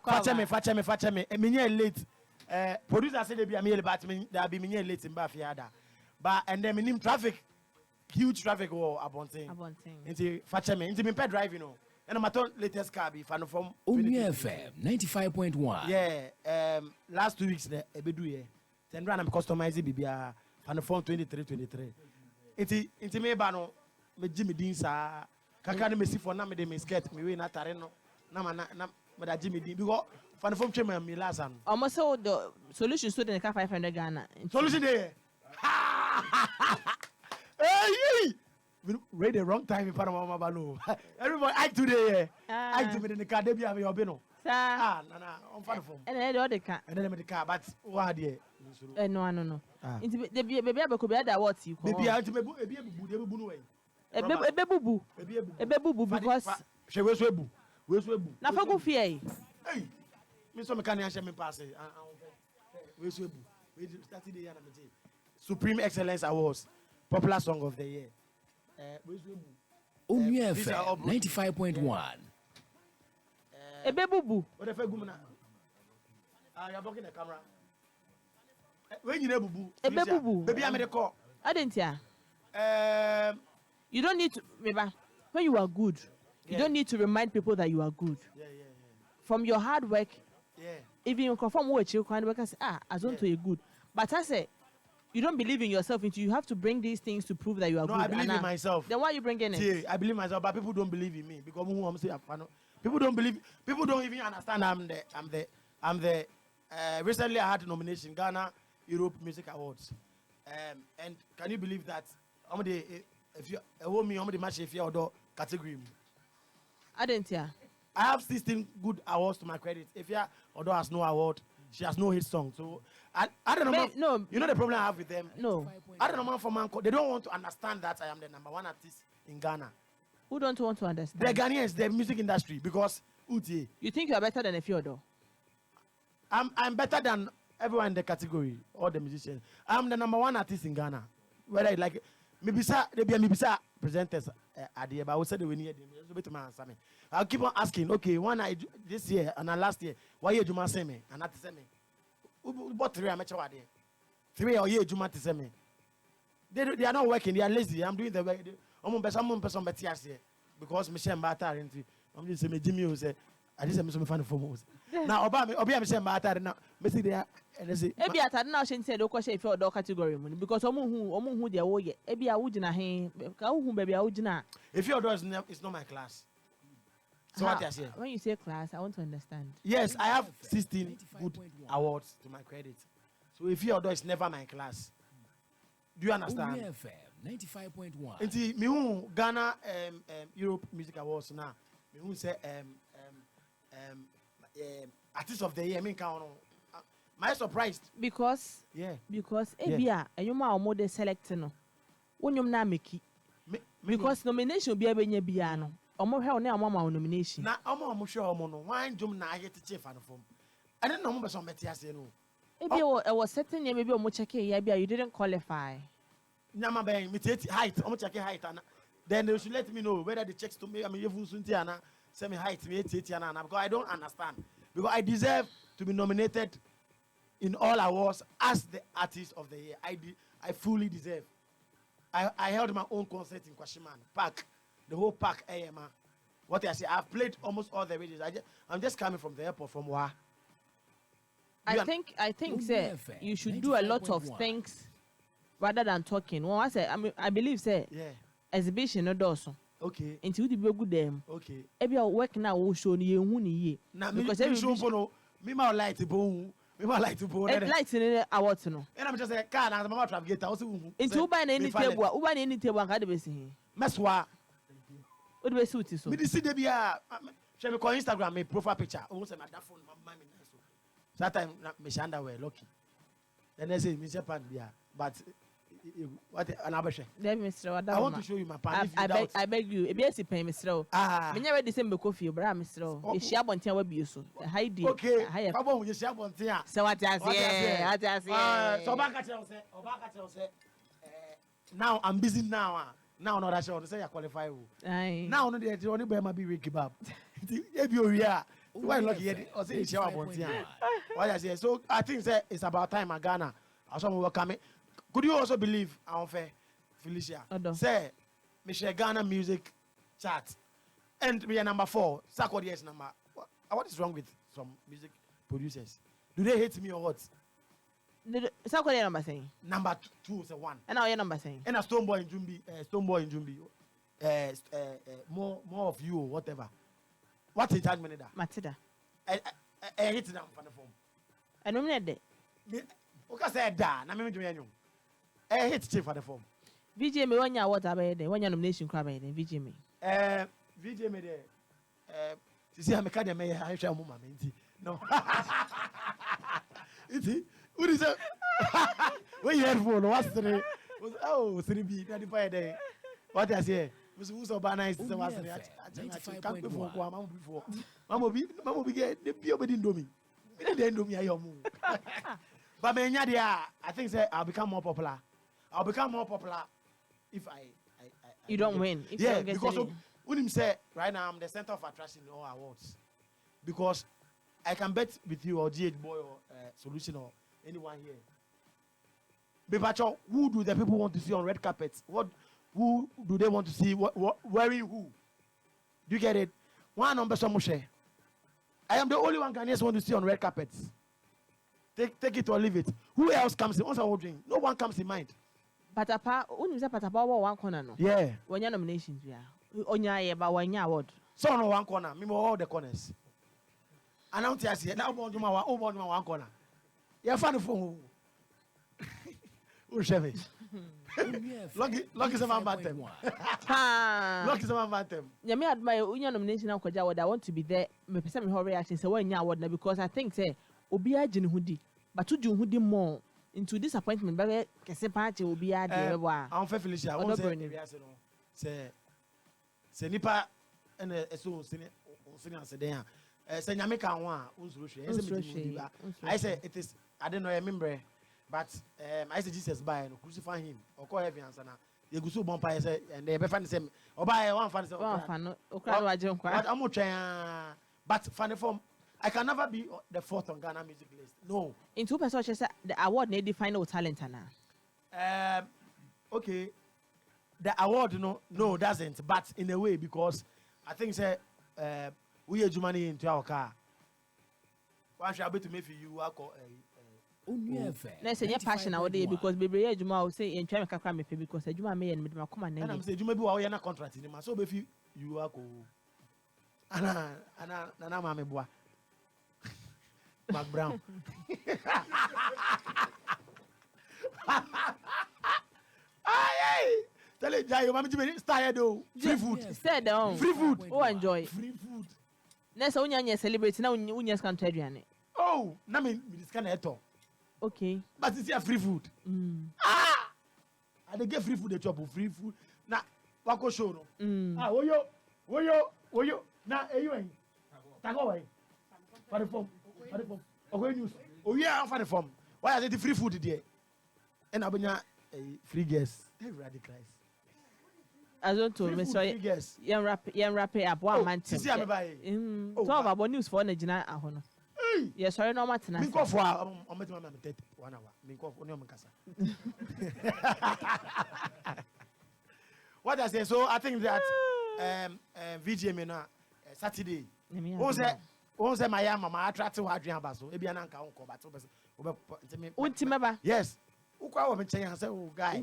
Fache me. Me late. Producer said they be a meal, but there be me late in Bafiada. But and then me traffic, huge traffic war about thing. Into Fache me. Into me pet drive, you know. And my latest car be fan from Onua FM 95.1. Yeah. Last 2 weeks the ebedu ye. Then run am customize bibia fan from 23. Into me ba no me Jimmy Dean sa kaka ne mesi for na me de me skirt me we na tare no na me da Jimmy Dean because fan from twem me last an. Almost so the solution so the 500 Ghana. Solution there. Hey! We read the wrong time in Panama Balo. Everybody, I today. I to me in the car, they be having your bino. Sir, I'm fine for. and then the car. And then the car, but what dear? No. The baby could be that what you call. Maybe I to be a boo. A bebu because she was webu. Now for go fear. Hey, Mr. Mechanic, me pass it. Where's webu? We started the Yanamity. Supreme Excellence Awards, Popular Song of the Year. Onua FM 95.1. Ebebubu. What if I go now? You're blocking the camera. When you never boo, baby, I'm in the call. I didn't hear. You don't need to remember when you are good. You don't need to remind people that you are good. Yeah. From your hard work. Yeah. If you confirm what you can work, say, Azonto you're good. But I say, you don't believe in yourself. You have to bring these things to prove that you are good. No, I believe in myself. Then why are you bringing it? See, I believe in myself, but people don't believe in me because who I'm saying, people don't believe. People don't even understand. I'm the. Recently, I had a nomination, Ghana Europe Music Awards, and can you believe that? If you hold me, how many match if you outdoor category? I didn't hear. I have 16 good awards to my credit. If you although has no award, she has no hit song. So I don't know. No, you know the problem I have with them. No, I don't know man for man. They don't want to understand that I am the #1 artist in Ghana. Who don't want to understand? The Ghanaians, the music industry, because Uti. You think you are better than a Theodore? I'm better than everyone in the category, all the musicians. I'm the #1 artist in Ghana. Whether I like it, maybe presenters but I will say the winner. I'll keep on asking. Okay, this year and last year, why you Juma say me and not say me? But 3 I'm 3 or year Juma to say me. They are not working. They are lazy. I'm doing the work. I'm person because Michelle Mbata into. I'm just saying Jimmy who say I just am fan for now Obi Michelle Mbata now. Me see there and they say. Ebi atade na she say do question if your category money because omo hu de wo ye. Ebi a wo gina he ka wo hu baby a wo gina. If your door is not my class. So what you say? When you say class, I want to understand. Yes, I have 16 good awards to my credit. So if your door is never my class, do you understand? Onua FM 95.1. Inti me who Ghana Europe Music Awards now. Me who say artist of the year. I mean, my surprised because ebia enyoma omo de select no. Wonyom na meki. Because nomination be abenya bia no. Omo hwe one amama nomination. Na omo hwe omo no. Wan jom na ayete chief an form. I don't know mo be so meti ase no. Ebia e was certain maybe omo check ya bia you didn't qualify. Nyama be me height, omo check height and then they should let me know whether the checks to me I mean even sunti ana say me height me 80 ana because I don't understand. Because I deserve to be nominated in all awards as the artist of the year. I fully deserve. I held my own concert in Kwashiman Park, the whole park AMA. What I say, I've played almost all the regions. I'm just coming from the airport from WOHO. I think say you should do a lot of things rather than talking. Well, I believe say exhibition no does. Okay. Until the be good them. Okay. Every work now will show you who ni ye. Because every show me my light to bone. Me my light to bone. Light in award no. And I'm just a car and mama trap get also. Into uba any table, uba any table and had be see. Meswa. What do we suit so? Me see the bia. Shall we call Instagram me profile picture. Almost my that phone my me so. That time me underwear lucky. Then they say me say pan bia but what an abashe. Let me show I want to show you my pants. I beg you. Ebiesi pay me show. Me never the same coffee, bra me show. E share bontia we bi so. High deal. Okay. Papa we share bontia. So what I say? So Obaka tell say now I'm busy now. Now no that show say you qualify. Aye. Now no the only boy ma be wake up. If you here Why lucky yet? Or say shower bontia. What I say? So I think say it's about time in Ghana. Also we welcome. Could you also believe Osei Felicia? Say Michelle Ghana music chart. And we are number 4. Sakodi is number. What is wrong with some music producers? Do they hate me or what? Sakodi number saying. Number 2 is a 1. And now your number saying. And a Stoneboy in Jumbi. More of you or whatever. What is that minute? Matida. I hate them for the form. I don't need that. Okay, say da. Na me do yanyo. I hate chief for the form. VJ me wanya what about there? When your nomination crab there, VJ me. VJ me there. See, I'm a kind of mayor. I shall move my minty. No. Iti. What is it? When you had phone, what's the oh, 3B, 95 day. What I say? Who's so bad nice? I can't before. Mamma be get the pure but didn't do me. Didn't do me. I move. But I think I'll become more popular. I'll become more popular if I you don't win. If yeah, you don't because when him say right now I'm the center of attraction in all awards. Because I can bet with you or GH Boy or Solution or anyone here. Bebacho, who do the people want to see on red carpets? Who do they want to see wearing who? Do you get it? One number some share. I am the only one Ghanaians want to see on red carpets. Take it or leave it. Who else comes in? What's our drink? No one comes in mind. Patapa, when you say Patapa, one corner no. Yeah. When your nominations, yeah. Onya about 1 year award. So on one corner, me all the corners. And now I see now one corner. You're funny for who? Chevy. Lucky some bad them. Lucky some bad them. You may admire your nomination now because I want to be there. Me person me her reaction say 1 year award na because I think say obi agin hudi but to do hudi more into disappointment but kese party obi ade wa. Osei Felicia I want say nipa and so say den say nyame kan ho a unsuro hwe I say it is I don't know remember. But I say Jesus by and crucify him or call heaven answer now. You go so bumpire say and they be fan say oba one fan say one fan okra wa je nkwa. But I'm trying but funny form I can never be the 4th on Ghana music list. No. In 2 person say the award need define our talent na. Okay. The award no doesn't but in a way because I think say we use money into our car. One shall be to make you alcohol na say your passion out there because baby Adwuma will say in try make kakra me pay because Adwuma me and me come na. And I'm say Adwuma bi wa we na contract ni ma so be fi you alcohol. Ana ma me boa. Mark Brown. Ay! Tell it, Jai, mama me style do. Free food. Stay down. Free food. Oh, enjoy. Free food. Next one you celebrate now unya scan to aduane. Oh, na me this kind of eto. Okay. But it's here free food. Ah! I dey get free food dey chop free food. Na wako show no. Ah, woyo. Na eyu en. Tago wai. For the form. Okay news. Oh yeah, for the form. Why is it free food there? And abanya free guests. Everybody cries. Azonto me so yan rap up one man. Sisi am buy. So about news for na gina aho no. Yes, sorry no matter na. Me go for am met mama me 1 hour. Me go for no me kasa. What I say so I think that VJ me na Saturday. Who say my mama attract wa adrian baso e bia na nka won ko but Untimeba. Yes. Ukwa wo me chen say oh guy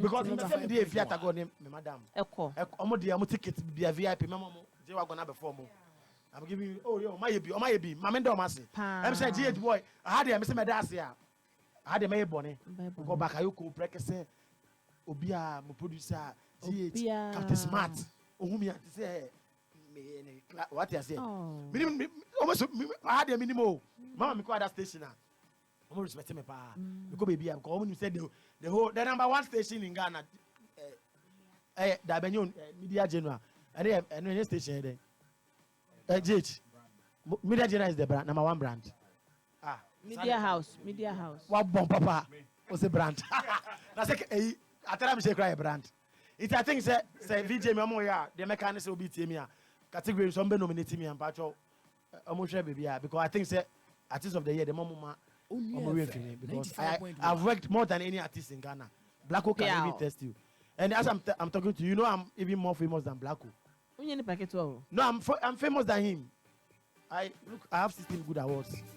because me say me dey fiata go ne me madam eko omo dey am ticket bia VIP mama mo je wa go na before mo I'm giving you oh yo my be mama ndom ase em say GH boy I had am say me da ase a I had me bone go back ayo ko break say obi a mo producer GH Captain Smart ohumi ati say me what you say minimum almost I had a minimum mama me ko that station na I'm respecting me pa because baby because when you said the number 1 station in Ghana Dabenyon Media General and any station there GH Media General is the brand number 1 brand Media House what bomb papa was a brand na say I tell me say cry brand it I think say VJ me omo ya the mechanics will be team ya category some be nominate me and patcho almost sure baby because I think say artist of the year the mama Onua because FM, I've worked more than any artist in Ghana. Blacko can Yeah. even test you. And as I'm talking to you, you know I'm even more famous than Blacko. Unye ni packet wo. No, I'm famous than him. I have 16 good awards.